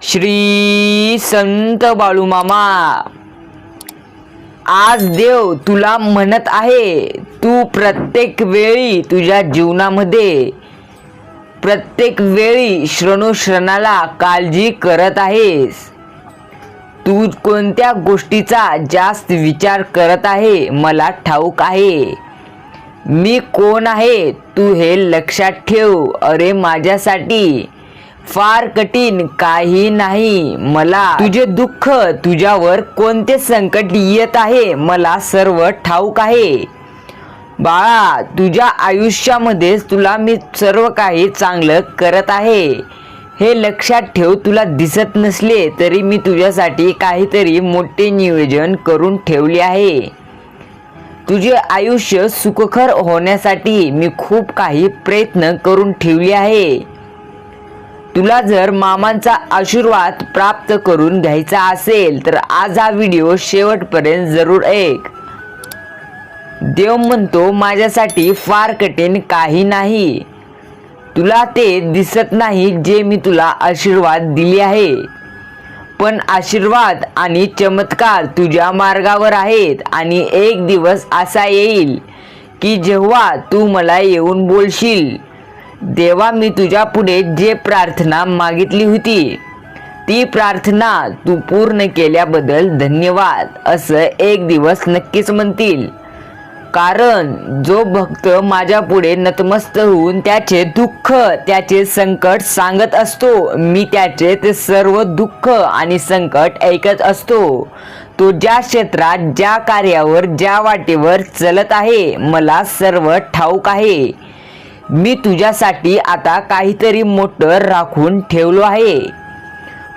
श्री संत बाळूमामा, आज देव तुला म्हणत आहे, तू प्रत्येक वेळी तुझ्या जीवनामध्ये प्रत्येक वेळी क्षणोक्षणाला काळजी करत आहेस. तू कोणत्या गोष्टीचा जास्त विचार करत आहे मला ठाऊक आहे. मी कोण आहे तू हे लक्षात ठेव. अरे माझ्यासाठी फार कठीण काही नाही. मला तुझे दुःख, तुझ्यावर कोणते संकट येत आहे मला सर्व ठाऊक आहे. बाळा, तुझ्या आयुष्यामध्ये तुला मी सर्व काही चांगलं करत आहे हे लक्षात ठेव. तुला दिसत नसले तरी मी तुझ्यासाठी काहीतरी मोठे नियोजन करून ठेवले आहे. तुझे आयुष्य सुखकर होण्यासाठी मी खूप काही प्रयत्न करून ठेवले आहे. तुला जर मामांचा आशीर्वाद प्राप्त करून घ्यायचा असेल तर आज हा व्हिडिओ शेवटपर्यंत जरूर ऐक. देव म्हणतो, माझ्यासाठी फार कठीण काही नाही. तुला ते दिसत नाही जे मी तुला आशीर्वाद दिले आहे, पण आशीर्वाद आणि चमत्कार तुझ्या मार्गावर आहेत. आणि एक दिवस असा येईल की जेव्हा तू मला येऊन बोलशील, देवा मी तुझ्या पुढे जे प्रार्थना मागितली होती ती प्रार्थना तू पूर्ण केल्याबद्दल धन्यवाद असं एक दिवस नक्कीच म्हणतील. कारण जो भक्त माझ्या पुढे नतमस्त होऊन त्याचे दुःख, त्याचे संकट सांगत असतो, मी त्याचे ते सर्व दुःख आणि संकट ऐकत असतो. तो ज्या क्षेत्रात, ज्या कार्यावर, ज्या वाटेवर चलत आहे मला सर्व ठाऊक आहे. मी तुझ्यासाठी आता काहीतरी मोठं राखून ठेवलो आहे.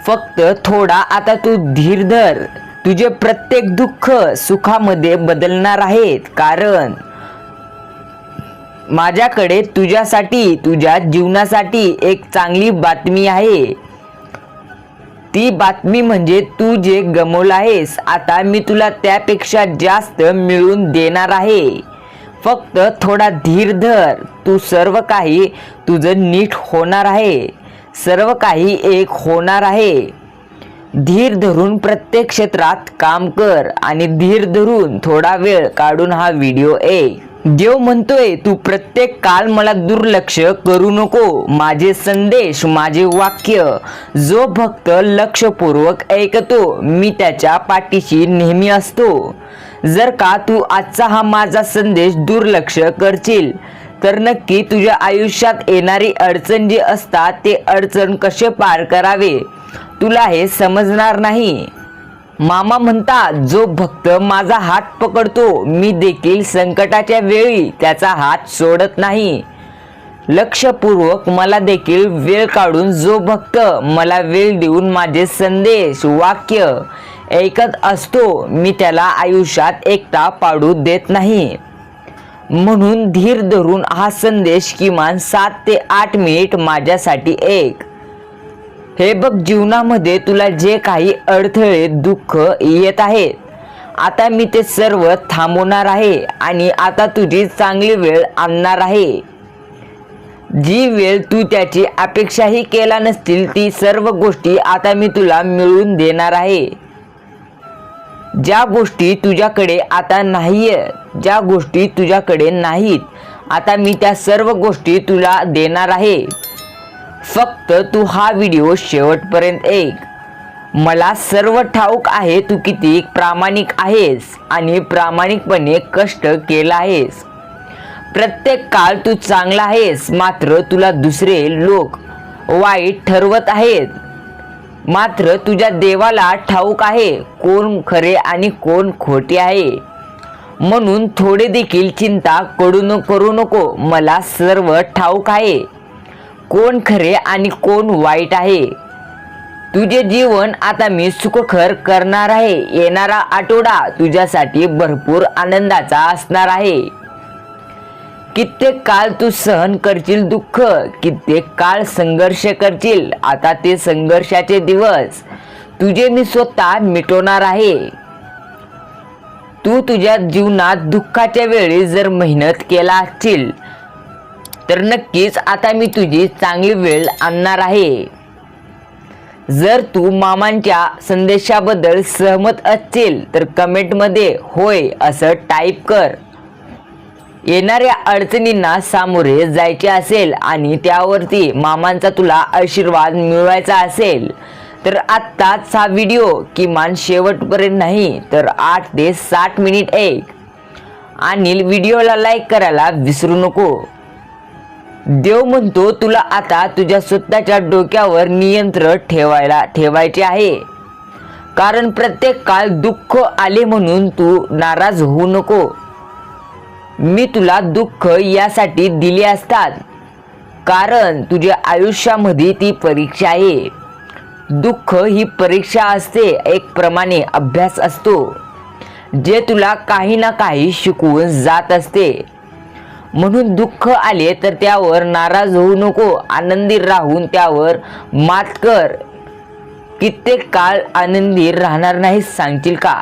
फक्त थोडा आता तू धीर धर. तुझे प्रत्येक दुःख सुखामध्ये बदलणार आहेत. कारण माझ्याकडे तुझ्यासाठी, तुझ्या जीवनासाठी एक चांगली बातमी आहे. ती बातमी म्हणजे तू जे गमावलं आहेस आता मी तुला त्यापेक्षा जास्त मिळवून देणार आहे. फक्त थोडा धीर धर. तू सर्व काही तुझं नीट होणार आहे. सर्व काही एक होणार आहे. धीर धरून प्रत्येक क्षेत्रात काम कर आणि धीर धरून थोडा वेळ काढून हा व्हिडिओ ऐक. देव म्हणतोय, तू प्रत्येक काल मला दुर्लक्ष करू नको. माझे संदेश, माझे वाक्य जो भक्त लक्षपूर्वक ऐकतो मी त्याच्या पाठीशी नेहमी असतो. जर का तू आजचा हा माझा संदेश दुर्लक्ष करशील तर नक्की तुझ्या आयुष्यात येणारी अडचण जी असतात ते अडचण कसे पार करावे तुला हे समजणार नाही. मामा म्हणतात, जो भक्त माझा हात पकडतो मी देखील संकटाच्या वेळी त्याचा हात सोडत नाही. लक्षपूर्वक मला देखील वेळ काढून जो भक्त मला वेळ देऊन माझे संदेश, वाक्य ऐकत असतो मी त्याला आयुष्यात एकटा पाडू देत नाही. म्हणून धीर धरून हा संदेश किमान 7 ते 8 मिनिट माझ्यासाठी ऐक. हे बघ, जीवनामध्ये तुला जे काही अडथळे, दुःख येत आहेत आता मी ते सर्व थांबवणार आहे आणि आता तुझी चांगली वेळ आणणार आहे. जी वेळ तू त्याची अपेक्षाही केला नसतील ती सर्व गोष्टी आता मी तुला मिळवून देणार आहे. ज्या गोष्टी तुझ्याकडे आता नाहीयेत, ज्या गोष्टी तुझ्याकडे नाहीत आता मी त्या सर्व गोष्टी तुला देणार आहे. फक्त तू हा व्हिडिओ शेवटपर्यंत ऐक. मला सर्व ठाऊक आहे तू किती प्रामाणिक आहेस आणि प्रामाणिकपणे कष्ट केला आहेस. प्रत्येक काळ तू चांगला आहेस, मात्र तुला दुसरे लोक वाईट ठरवत आहेत. मात्र तुझ्या देवाला ठाऊक आहे कोण खरे आणि कोण खोटे आहे. म्हणून थोडे देखील चिंता करू नको. मला सर्व ठाऊक आहे कोण खरे आणि कोण वाईट आहे. तुझे जीवन आता मी सुखकर करणार आहे. येणारा आठवडा तुझ्यासाठी भरपूर आनंदाचा असणार आहे. कित्येक काळ तू सहन करशील दुःख, कित्येक काळ संघर्ष करशील. आता ते संघर्षाचे दिवस तुझे मी स्वतः मिटवणार आहे. तू तुझ्या जीवनात दुःखाच्या वेळी जर मेहनत केला असशील तर नक्कीच आता मी तुझी चांगली वेळ आणणार आहे. जर तू मामांच्या संदेशाबद्दल सहमत असशील तर कमेंटमध्ये होय असं टाईप कर. येणाऱ्या अडचणींना सामोरे जायचे असेल आणि त्यावरती मामांचा तुला आशीर्वाद मिळवायचा असेल तर आत्ताच हा व्हिडिओ किमान शेवटपर्यंत नाही तर 8 ते 60 मिनिट ऐक आणि व्हिडिओला लाईक करायला विसरू नको. देव म्हणतो तुला आता तुझ्या स्वतःच्या डोक्यावर नियंत्रण ठेवायचे आहे. कारण प्रत्येक काळ दुःख आले म्हणून तू नाराज होऊ नको. मी तुला दुःख यासाठी दिले असतात कारण तुझ्या आयुष्यामध्ये ती परीक्षा आहे. दुःख ही परीक्षा असते, एक प्रमाणे अभ्यास असतो जे तुला काही ना काही शिकवून जात असते. म्हणून दुःख आले तर त्यावर नाराज होऊ नको, आनंदी राहून त्यावर मात कर. कित्येक काळ आनंदी राहणार नाही सांगशील का?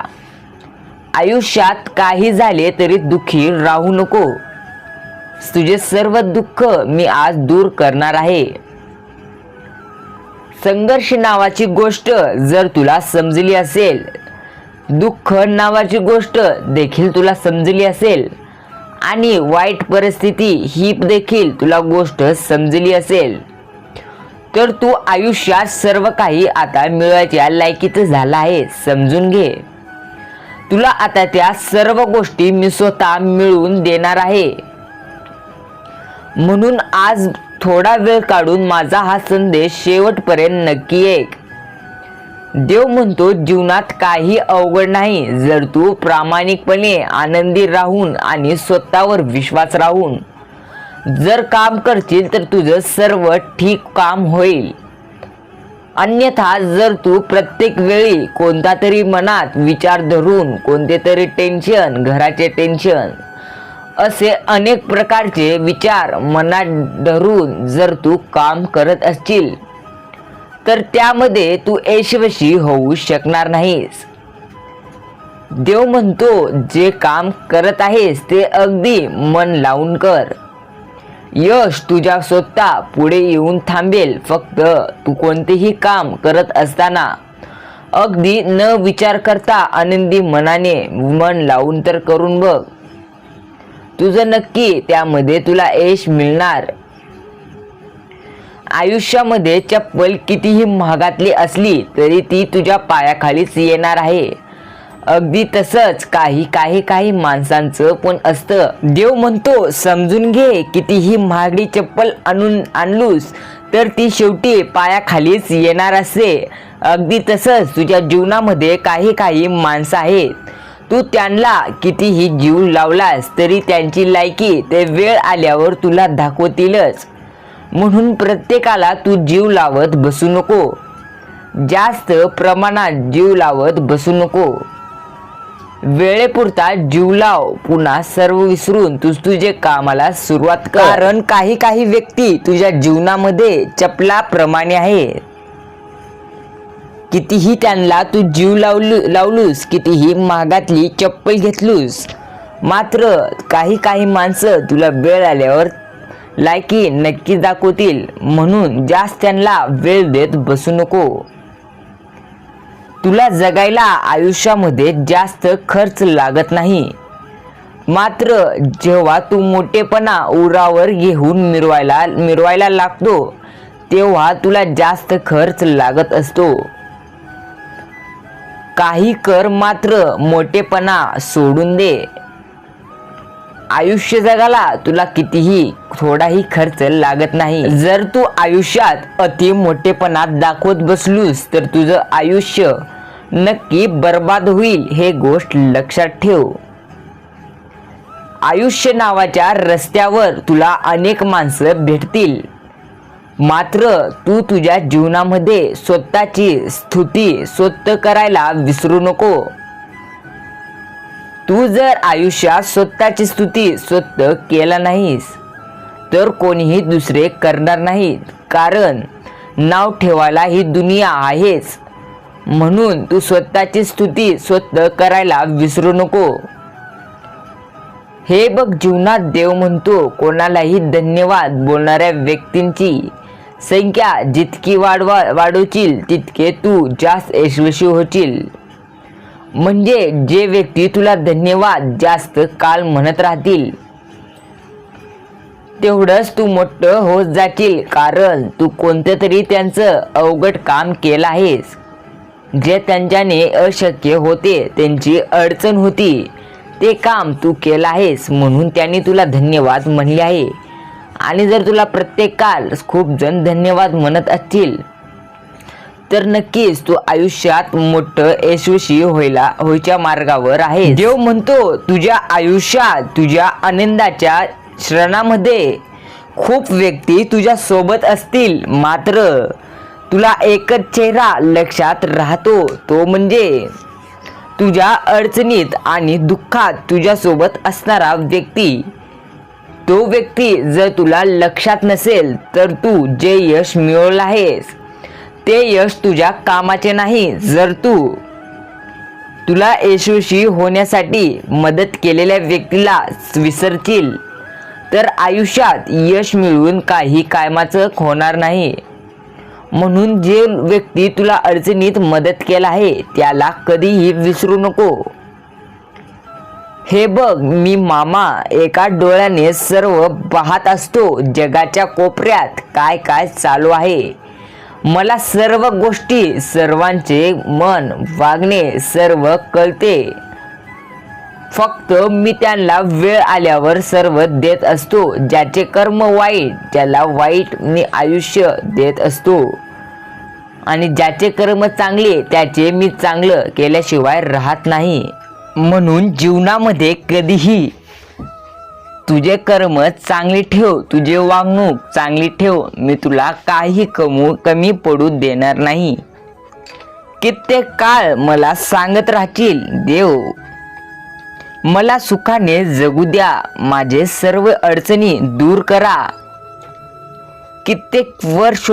आयुष्यात काही झाले तरी दुःखी राहू नको. तुझे सर्व दुःख मी आज दूर करणार आहे. संघर्ष नावाची गोष्ट जर तुला समजली असेल, दुःख नावाची गोष्ट देखील तुला समजली असेल आणि वाईट परिस्थिती ही देखील तुला गोष्ट समजली असेल तर तू आयुष्यात सर्व काही आता मिळवायच्या लायकीचं झाला आहे. समजून घे. तुला आता त्या सर्व गोष्टी मी स्वतः मिळवून देणार आहे. म्हणून आज थोडा वेळ काढून माझा हा संदेश शेवटपर्यंत नक्की ऐक. देव म्हणतो जीवनात काही अवघड नाही जर तू प्रामाणिकपणे आनंदी राहून आणि स्वतःवर विश्वास राहून जर काम करशील तर तुझं सर्व ठीक काम होईल. अन्यथा जर तू प्रत्येक वेळी कोणता तरी मनात विचार धरून कोणते तरी टेन्शन, घराचे टेन्शन, असे अनेक प्रकारचे विचार मनात धरून जर तू काम करत असशील तर त्यामध्ये तू यशस्वी होऊ शकणार नाहीस. देव म्हणतो जे काम करत आहेस ते अगदी मन लावून कर. यश तुझ्या स्वतः पुढे येऊन थांबेल. फक्त तू कोणतेही काम करत असताना अगदी न विचार करता आनंदी मनाने मन लावून तर करून बघ. तुझं नक्की त्यामध्ये तुला यश मिळणार. आयुष्यामध्ये चप्पल कितीही महागातली असली तरी ती तुझ्या पायाखालीच येणार आहे. अगदी तसंच काही माणसांचं पण असतं. देव म्हणतो समजून घे, कितीही महागडी चप्पल आणलूस तर ती शेवटी पायाखालीच येणार असते. अगदी तसंच तुझ्या जीवनामध्ये काही माणसं आहेत, तू त्यांना कितीही जीव लावलास तरी त्यांची लायकी ते वेळ आल्यावर तुला दाखवतीलच. म्हणून प्रत्येकाला तू जीव लावत बसू नको. जास्त प्रमाणात जीव लावत बसू नको. वेळेपुरता जीव लाव, पुन्हा सर्व विसरून तुझे कामाला सुरुवात कर. कारण काही व्यक्ती तुझ्या जीवनामध्ये चपलाप्रमाणे आहेत. कितीही त्यांना तू जीव लावलूस, कितीही महागातली चप्पल घेतलूस, मात्र काही माणसं तुला वेळ आल्यावर लायकी नक्की दाखवतील. म्हणून जास्त त्यांना वेळ देत बसू नको. तुला जगायला आयुष्यामध्ये जास्त खर्च लागत नाही, मात्र जेव्हा तू मोठेपणा उरावर घेऊन मिरवायला लागतो तेव्हा तुला जास्त खर्च लागत असतो. काही कर मात्र मोठेपणा सोडून दे. आयुष्य जगाला तुला कितीही थोडाही खर्च लागत नाही. जर तू आयुष्यात अति मोठेपणा दाखवत बसलूस तर तुझं आयुष्य नक्की बर्बाद होईल, हे गोष्ट लक्षात ठेव. आयुष्य नावाच्या रस्त्यावर तुला अनेक माणसं भेटतील, मात्र तू तुझ्या जीवनामध्ये स्वतःची स्तुती स्वतः करायला विसरू नको. तू जर आयुष्यात स्वतःची स्तुती स्वतः केला नाहीस तर कोणीही दुसरे करणार नाहीत. कारण नाव ठेवायला ही दुनिया आहेच. म्हणून तू स्वतःची स्तुती स्वतः करायला विसरू नको. हे बघ, जीवनात देव म्हणतो कोणालाही धन्यवाद बोलणाऱ्या व्यक्तींची संख्या जितकी वाढवशील तितके तू जास्त यशस्वी होशील. म्हणजे जे व्यक्ती तुला धन्यवाद जास्त काळ म्हणत राहतील तेवढंच तू मोठं होत जाशील, कारण तू कोणतं तरी त्यांचं अवघड काम केलं आहेस. जे त्यांच्याने अशक्य होते, त्यांची अडचण होती, ते काम तू केलं आहेस म्हणून त्यांनी तुला धन्यवाद म्हणले आहे. आणि जर तुला प्रत्येक काळ खूप जण धन्यवाद म्हणत असतील तर नक्कीच तू आयुष्यात मोठं यशस्वी व्हायच्या मार्गावर आहे. देव म्हणतो तुझ्या आयुष्यात तुझ्या आनंदाच्या क्षणामध्ये खूप व्यक्ती तुझ्या सोबत असतील, मात्र तुला एकच चेहरा लक्षात राहतो, तो म्हणजे तुझ्या अडचणीत आणि दुःखात तुझ्या सोबत असणारा व्यक्ती. तो व्यक्ती जर तुला लक्षात नसेल तर तू जे यश मिळवलं आहेस ते यश तुझ्या कामाचे नाही. जर तुला यशस्वी होण्यासाठी मदत केलेल्या व्यक्तीला विसरशील तर आयुष्यात यश मिळवून काही कामाचं होणार नाही. म्हणून जे व्यक्ती तुला अडचणीत मदत केला आहे त्याला कधीही विसरू नको. हे बघ, मी मामा एका डोळ्याने सर्व पाहत असतो. जगाच्या कोपऱ्यात काय काय चालू आहे मला सर्व गोष्टी, सर्वांचे मन, वागणे सर्व कळते. फक्त मी त्यांना वेळ आल्यावर सर्व देत असतो. ज्याचे कर्म वाईट त्याला वाईट मी आयुष्य देत असतो आणि ज्याचे कर्म चांगले त्याचे मी चांगलं केल्याशिवाय राहत नाही. म्हणून जीवनामध्ये कधीही तुझे कर्म चांगले ठेव, तुझे वागणूक चांगली ठेव. मी तुला काही कमी पडू देणार नाही. कित्येक काळ मला सांगत राहशील, देव मला सुखाने जगू द्या, माझे सर्व अडचणी दूर करा. कित्येक वर्ष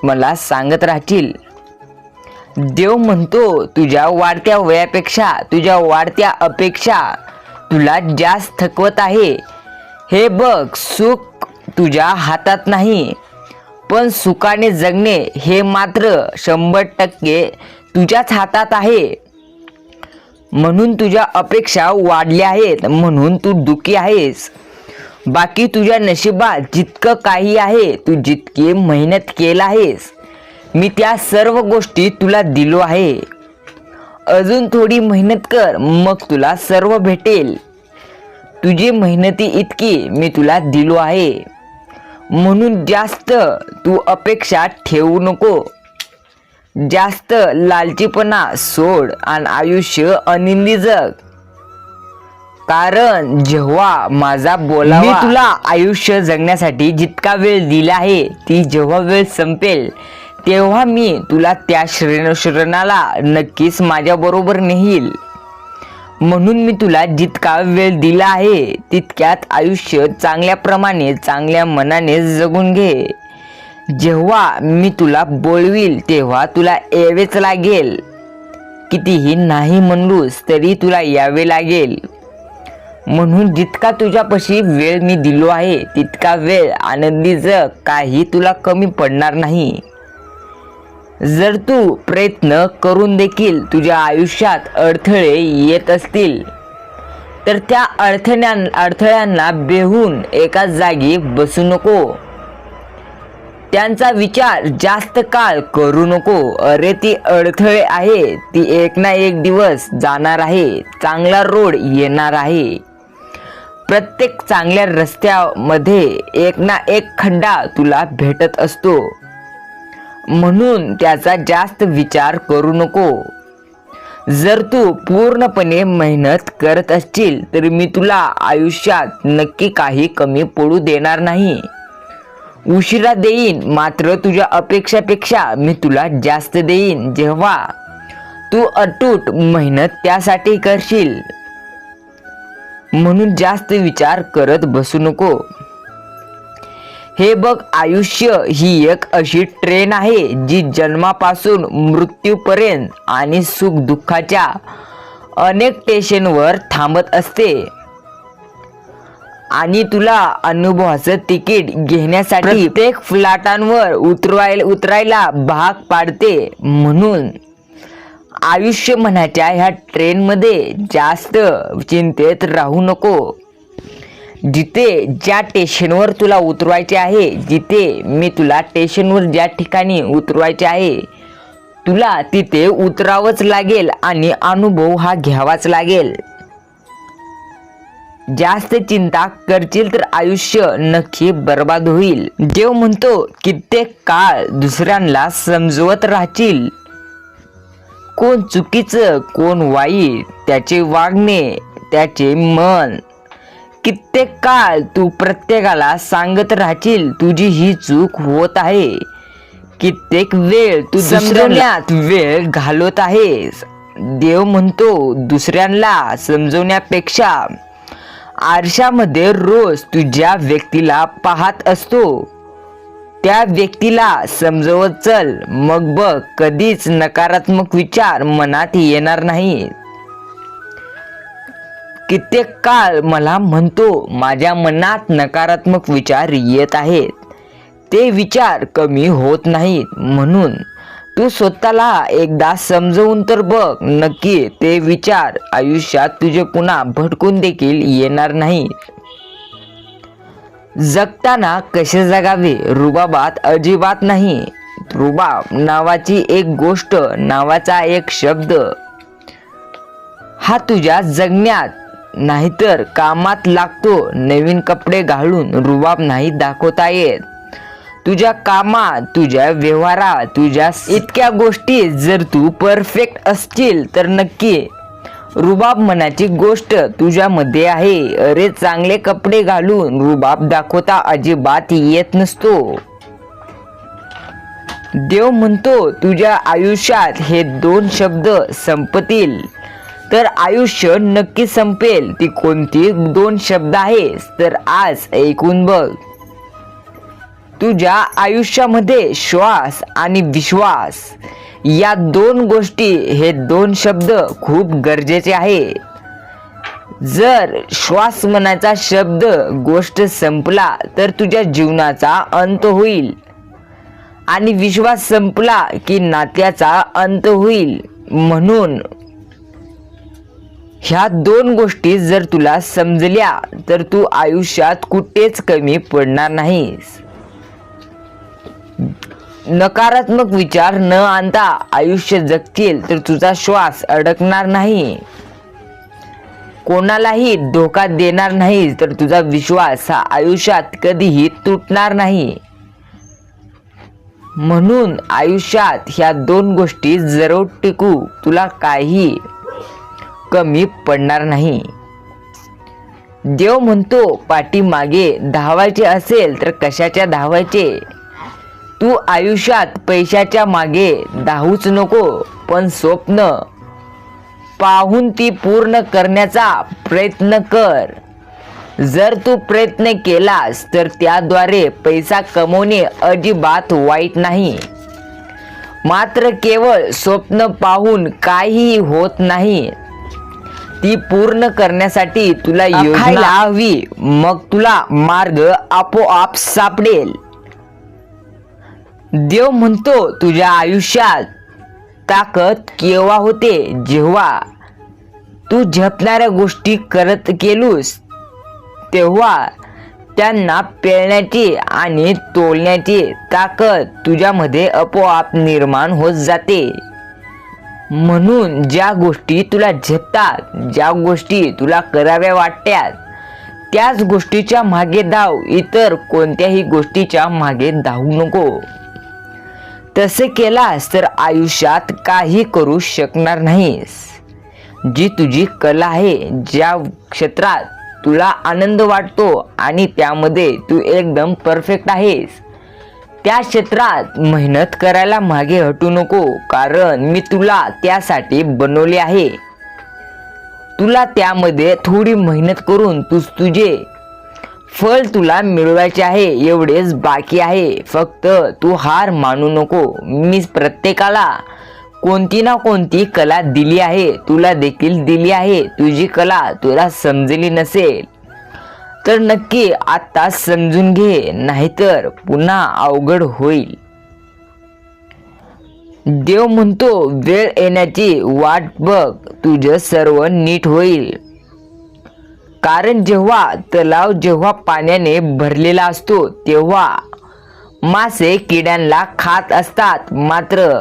मला सांगत राहशील. देव म्हणतो तुझ्या वाढत्या वयापेक्षा तुझ्या वाढत्या अपेक्षा तुला जास्त थकवत आहे. हे बघ, सुख तुझ्या हातात नाही, पण सुखाने जगणे हे मात्र 100% तुझ्याच हातात आहे. म्हणून तुझ्या अपेक्षा वाढल्या आहेत, म्हणून तू दुःखी आहेस. बाकी तुझ्या नशिबात जितकं काही आहे, तू जितकी मेहनत केला आहेस, मी त्या सर्व गोष्टी तुला दिलो आहे. अजून थोडी मेहनत कर, मग तुला सर्व भेटेल. तुझी मेहनती इतकी मी तुला दिलो आहे. म्हणून जास्त तू अपेक्षा ठेवू नको. जास्त लालचीपणा सोड आणि आयुष्य आनंदी जग. कारण जेव्हा माझा बोलावा, मी तुला आयुष्य जगण्यासाठी जितका वेळ दिला आहे, ती जेव्हा वेळ संपेल तेव्हा मी तुला त्या श्रेणाला नक्कीच माझ्या बरोबर नेईल. म्हणून मी तुला जितका वेळ दिला आहे तितक्यात आयुष्य चांगल्याप्रमाणे चांगल्या मनाने जगून घे. जेव्हा मी तुला बोलवील तेव्हा तुला यावेच लागेल. कितीही नाही म्हणलूस तरी तुला यावे लागेल. म्हणून जितका तुझ्यापाशी वेळ मी दिलो आहे तितका वेळ आनंदी जग, काही तुला कमी पडणार नाही. जर तू प्रयत्न करून देखील तुझ्या आयुष्यात अडथळे येत असतील तर त्या अडथळ्यांना बेहून एका जागी बसू नको. त्यांचा विचार जास्त काळ करू नको. अरे ती अडथळे आहे, ती एक ना एक दिवस जाणार आहे. चांगला रोड येणार आहे. प्रत्येक चांगल्या रस्त्यामध्ये एक ना एक खड्डा तुला भेटत असतो. म्हणून त्याचा जास्त विचार करू नको. जर तू पूर्णपणे मेहनत करत असशील तर मी तुला आयुष्यात नक्की काही कमी पडू देणार नाही. उशिरा देईन, मात्र तुझ्या अपेक्षापेक्षा मी तुला जास्त देईन जेव्हा तू अटूट मेहनत त्यासाठी करशील. म्हणून जास्त विचार करत बसू नको. हे बघ, आयुष्य ही एक अशी ट्रेन आहे जी जन्मापासून मृत्यूपर्यंत आणि सुख दुःखाच्या अनेक स्टेशनवर थांबत असते. आणि तुला अनुभवाचं तिकीट घेण्यासाठी प्रत्येक फ्लॅटांवर उतरायला भाग पाडते. म्हणून आयुष्य मनाच्या ह्या ट्रेनमध्ये जास्त चिंतेत राहू नको. जिथे ज्या स्टेशनवर तुला उतरवायचे आहे, जिथे मी तुला स्टेशनवर ज्या ठिकाणी उतरवायचे आहे, तुला तिथे उतरावंच लागेल आणि अनुभव हा घ्यावाच लागेल. जास्त चिंता करशील तर आयुष्य नक्की बर्बाद होईल. देव म्हणतो कित्येक काळ दुसऱ्यांना समजवत राहशील. कोण चुकीचं कोण वाईट, त्याचे वागणे त्याचे मन. कित्येक काळ तू प्रत्येकाला सांगत राहशील तुझी ही चूक होत आहे. कित्येक वेळ तू समजवण्यात वेळ घालवत आहेस. देव म्हणतो दुसऱ्यांना समजवण्यापेक्षा आरशामध्ये रोज तुझ्या व्यक्तीला पाहत असतो, त्या व्यक्तीला समजवत चल. मग बघ कधीच नकारात्मक विचार मनात येणार नाही. कित्येक काळ मला म्हणतो माझ्या मनात नकारात्मक विचार येत आहेत, ते विचार कमी होत नाहीत. म्हणून तू स्वतःला एकदा समजवून तर बघ, नक्की ते विचार आयुष्यात तुझे पुन्हा भटकून देखील येणार नाहीत. जगताना कसे जगावे रुबाबात अजिबात नाही. रुबाब नावाची एक गोष्ट, नावाचा एक शब्द हा तुझ्या जगण्यात नाहीतर कामात लागतो. नवीन कपडे घालून रुबाब नाही दाखवता येत. तुझ्या कामात, तुझ्या व्यवहारात, तुझ्या इतक्या गोष्टी जर तू परफेक्ट असशील तर नक्की रुबाब मनाची गोष्ट तुझ्यामध्ये आहे. अरे चांगले कपडे घालून रुबाब दाखवता अजिबात येत नसतो. देव म्हणतो तुझ्या आयुष्यात हे दोन शब्द संपतील तर आयुष्य नक्की संपेल. ती कोणती दोन शब्द आहेत तर आज ऐकून बघ. तुझ्या आयुष्यामध्ये श्वास आणि विश्वास या दोन गोष्टी, हे दोन शब्द खूप गरजेचे आहे. जर श्वास मनाचा शब्द गोष्ट संपला तर तुझ्या जीवनाचा अंत होईल आणि विश्वास संपला की नात्याचा अंत होईल. म्हणून ह्या दोन गोष्टी जर तुला समजल्या तर तू आयुष्यात कुठेच कमी पडणार नाहीस. नकारात्मक विचार न आणता आयुष्य जगशील तर तुझा श्वास अडकणार नाही. कोणालाही धोका देणार नाही तर तुझा विश्वास हा आयुष्यात कधीही तुटणार नाही. म्हणून आयुष्यात ह्या दोन गोष्टी जरूर टिकू, तुला काही कमी पडणार नाही. देव म्हणतो पाठीमागे धावायचे असेल तर कशाच्या धावायचे. तू आयुष्यात पैशाच्या मागे धावूच नको, पण स्वप्न पाहून ती पूर्ण करण्याचा प्रयत्न कर. जर तू प्रयत्न केलास तर त्याद्वारे पैसा कमवणे अजिबात वाईट नाही. मात्र केवळ स्वप्न पाहून काहीही होत नाही. ती पूर्ण करण्यासाठी तुला योजना हवी, मग तुला मार्ग आपोआप सापडेल. देव म्हणतो तुझ्या आयुष्यात ताकद केव्हा होते, जेव्हा तू झेपणाऱ्या गोष्टी करत गेलोस, तेव्हा त्यांना पेलण्याची आणि तोलण्याची ताकद तुझ्यामध्ये आपोआप निर्माण होत जाते. म्हणून ज्या गोष्टी तुला झेपतात, ज्या गोष्टी तुला कराव्या वाटतात, त्याच गोष्टीच्या मागे धाव. इतर कोणत्याही गोष्टीच्या मागे धावू नको. तसे केलास तर आयुष्यात काही करू शकणार नाहीस. जी तुझी कला आहे, ज्या क्षेत्रात तुला आनंद वाटतो आणि त्यामध्ये तू एकदम परफेक्ट आहेस, त्या क्षेत्रात मेहनत करायला मागे हटू नको. कारण मी तुला त्यासाठी बनवले आहे. तुला त्यामध्ये थोडी मेहनत करून तुझे फळ तुला मिळवायचे आहे, एवढेच बाकी आहे. फक्त तू हार मानू नको. मी प्रत्येकाला कोणती ना कोणती कला दिली आहे, तुला देखील दिली आहे. तुझी कला तुला समजली नसेल तर नक्की आता समजून घे, नाहीतर पुन्हा अवघड होईल. देव म्हणतो वेळ येण्याची वाट बघ, तुझं सर्व नीट होईल. कारण जेव्हा पाण्याने भरलेला असतो तेव्हा मासे किड्यांना खात असतात, मात्र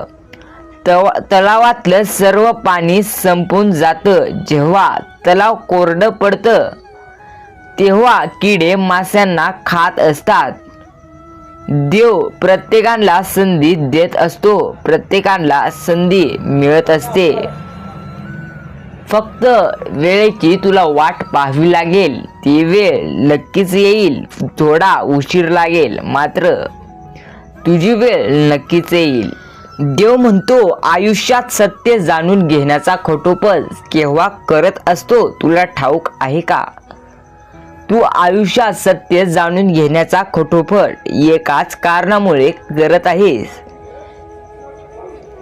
तलावातलं सर्व पाणी संपून जातं. जेव्हा तलाव कोरडं पडतं तेव्हा किडे माशांना खात असतात. देव प्रत्येकाला संधी देत असतो, प्रत्येकाला संधी मिळत असते. फक्त वेळेची तुला वाट पाहावी लागेल. ती वेळ नक्कीच येईल, थोडा उशीर लागेल, मात्र तुझी वेळ नक्कीच येईल. देव म्हणतो आयुष्यात सत्य जाणून घेण्याचा खटोपच केव्हा करत असतो तुला ठाऊक आहे का? तू आयुष्यात सत्य जाणून घेण्याचा खटोपट एकाच कारणामुळे करत आहेस.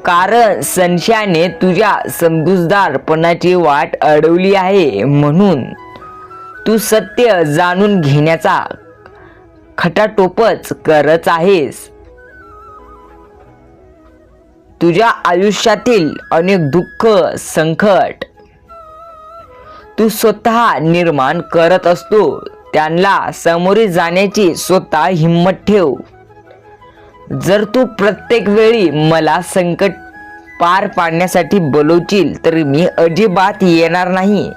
कारण संशयाने तुझ्या समजूतदारपणाची वाट अडवली आहे, म्हणून तू सत्य जाणून घेण्याचा खटाटोपच करत आहेस. तुझ्या आयुष्यातील अनेक दुःख संकट तू स्वतः निर्माण करत असतो. त्यांना सामोरे जाण्याची स्वतः हिंमत ठेव. जर तू प्रत्येक वेळी मला संकट पार पाडण्यासाठी बोलवशील तर मी अजिबात येणार नाही.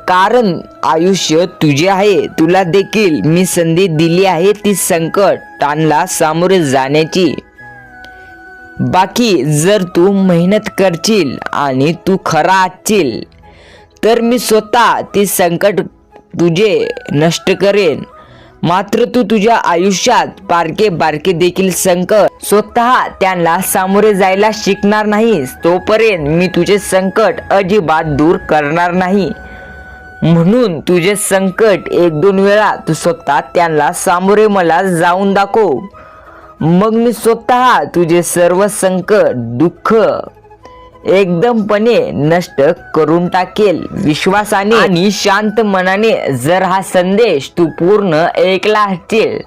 कारण आयुष्य तुझे आहे. तुला देखील मी संधी दिली आहे ती संकटांना सामोरे जाण्याची. बाकी जर तू मेहनत करशील आणि तू खरा असशील तर मी स्वतः ती संकट तुझे नष्ट करेन. मात्र तू तुझ्या आयुष्यात बारके देखील संकट स्वतः त्यांना सामोरे जायला शिकणार नाहीस तोपर्यंत मी तुझे संकट अजिबात दूर करणार नाही. म्हणून तुझे संकट 1-2 वेळा तू स्वतः त्यांना सामोरे मला जाऊन दाखव. मग मी स्वतः तुझे सर्व संकट दुःख एकदमपणे नष्ट करून टाकेल. विश्वासाने आणि शांत मनाने जर हा संदेश तू पूर्ण ऐकला असशील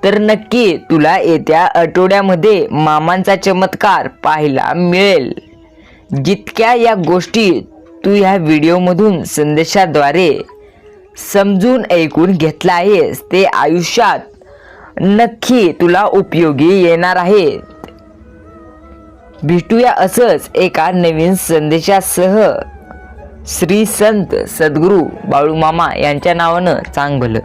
तर नक्की तुला येत्या आठवड्यामध्ये मामांचा चमत्कार पाहायला मिळेल. जितक्या या गोष्टी तू या व्हिडिओमधून संदेशाद्वारे समजून ऐकून घेतला आहेस ते आयुष्यात नक्की तुला उपयोगी येणार आहेत. भेटूया असंच एका नवीन संदेशासह. श्री संत सद्गुरू बाळूमामा यांच्या नावानं चांग भलं.